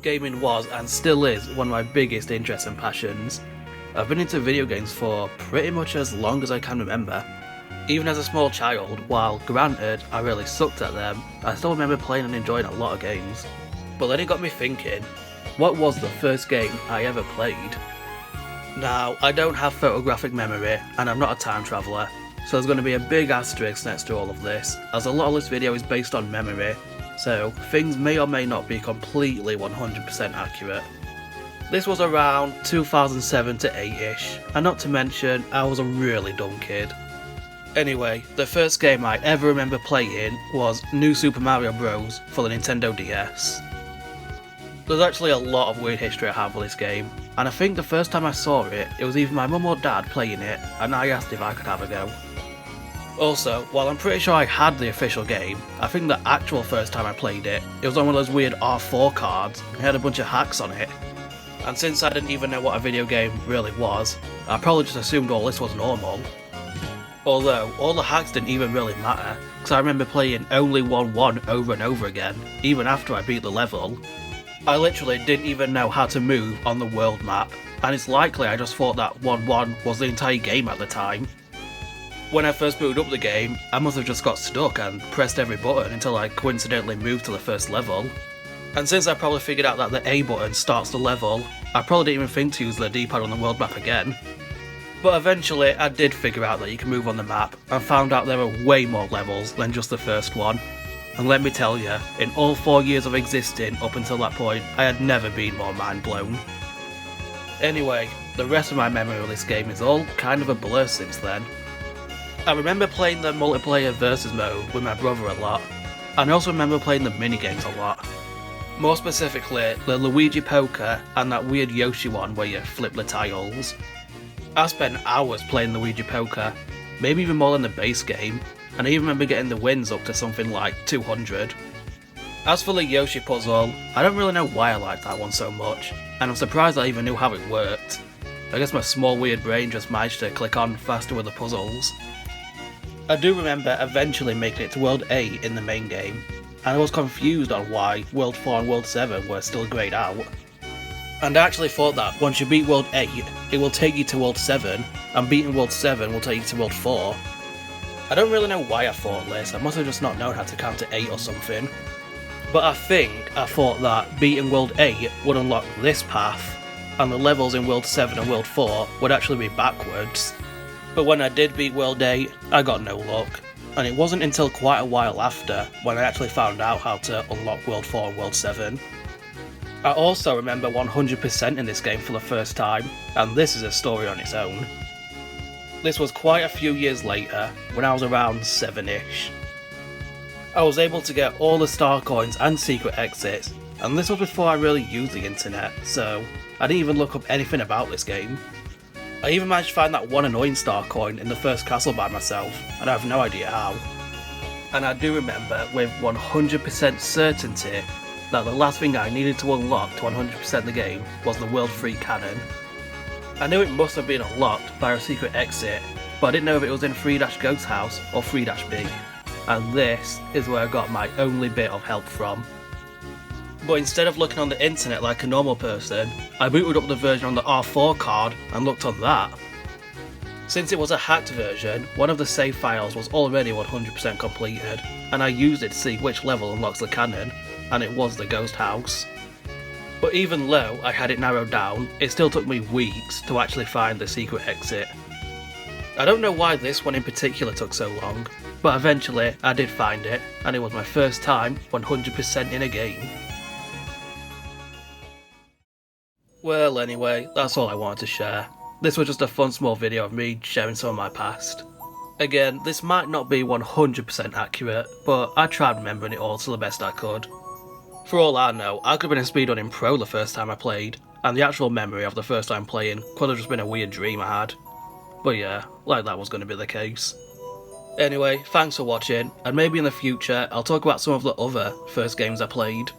Gaming was and still is one of my biggest interests and passions. I've been into video games for pretty much as long as I can remember. Even as a small child, while granted I really sucked at them, I still remember playing and enjoying a lot of games. But then it got me thinking, what was the first game I ever played? Now, I don't have photographic memory and I'm not a time traveller, so there's going to be a big asterisk next to all of this, as a lot of this video is based on memory, so things may or may not be completely 100% accurate. This was around 2007 to 8ish, and not to mention, I was a really dumb kid. Anyway, the first game I ever remember playing was New Super Mario Bros. For the Nintendo DS. There's actually a lot of weird history I have with this game, and I think the first time I saw it, it was either my mum or dad playing it, and I asked if I could have a go. Also, while I'm pretty sure I had the official game, I think the actual first time I played it, it was on one of those weird R4 cards, and it had a bunch of hacks on it. And since I didn't even know what a video game really was, I probably just assumed all this was normal. Although, all the hacks didn't even really matter, because I remember playing only 1-1 over and over again, even after I beat the level. I literally didn't even know how to move on the world map, and it's likely I just thought that 1-1 was the entire game at the time. When I first booted up the game, I must have just got stuck and pressed every button until I coincidentally moved to the first level. And since I probably figured out that the A button starts the level, I probably didn't even think to use the D-pad on the world map again. But eventually I did figure out that you can move on the map, and found out there were way more levels than just the first one. And let me tell you, in all 4 years of existing up until that point, I had never been more mind blown. Anyway, the rest of my memory of this game is all kind of a blur since then. I remember playing the multiplayer versus mode with my brother a lot, and I also remember playing the minigames a lot. More specifically, the Luigi Poker and that weird Yoshi one where you flip the tiles. I spent hours playing Luigi Poker, maybe even more than the base game, and I even remember getting the wins up to something like 200. As for the Yoshi puzzle, I don't really know why I liked that one so much, and I'm surprised I even knew how it worked. I guess my small weird brain just managed to click on faster with the puzzles. I do remember eventually making it to World 8 in the main game, and I was confused on why World 4 and World 7 were still greyed out. And I actually thought that once you beat World 8, it will take you to World 7, and beating World 7 will take you to World 4. I don't really know why I thought this, I must have just not known how to count to 8 or something. But I think I thought that beating World 8 would unlock this path, and the levels in World 7 and World 4 would actually be backwards. But when I did beat World 8, I got no luck, and it wasn't until quite a while after when I actually found out how to unlock World 4 and World 7. I also remember 100% in this game for the first time, and this is a story on its own. This was quite a few years later, when I was around 7ish. I was able to get all the star coins and secret exits, and this was before I really used the internet, so I didn't even look up anything about this game. I even managed to find that one annoying star coin in the first castle by myself, and I have no idea how. And I do remember with 100% certainty that the last thing I needed to unlock to 100% the game was the World 3 cannon. I knew it must have been unlocked via a secret exit, but I didn't know if it was in 3-Ghost House or 3-B, and this is where I got my only bit of help from. But instead of looking on the internet like a normal person, I booted up the version on the R4 card and looked on that. Since it was a hacked version, one of the save files was already 100% completed, and I used it to see which level unlocks the cannon, and it was the Ghost House. But even though I had it narrowed down, it still took me weeks to actually find the secret exit. I don't know why this one in particular took so long, but eventually I did find it, and it was my first time 100% in a game. Well anyway, that's all I wanted to share. This was just a fun small video of me sharing some of my past. Again, this might not be 100% accurate, but I tried remembering it all to the best I could. For all I know, I could have been a speedrunning pro the first time I played, and the actual memory of the first time playing could have just been a weird dream I had. But yeah, like that was going to be the case. Anyway, thanks for watching, and maybe in the future I'll talk about some of the other first games I played.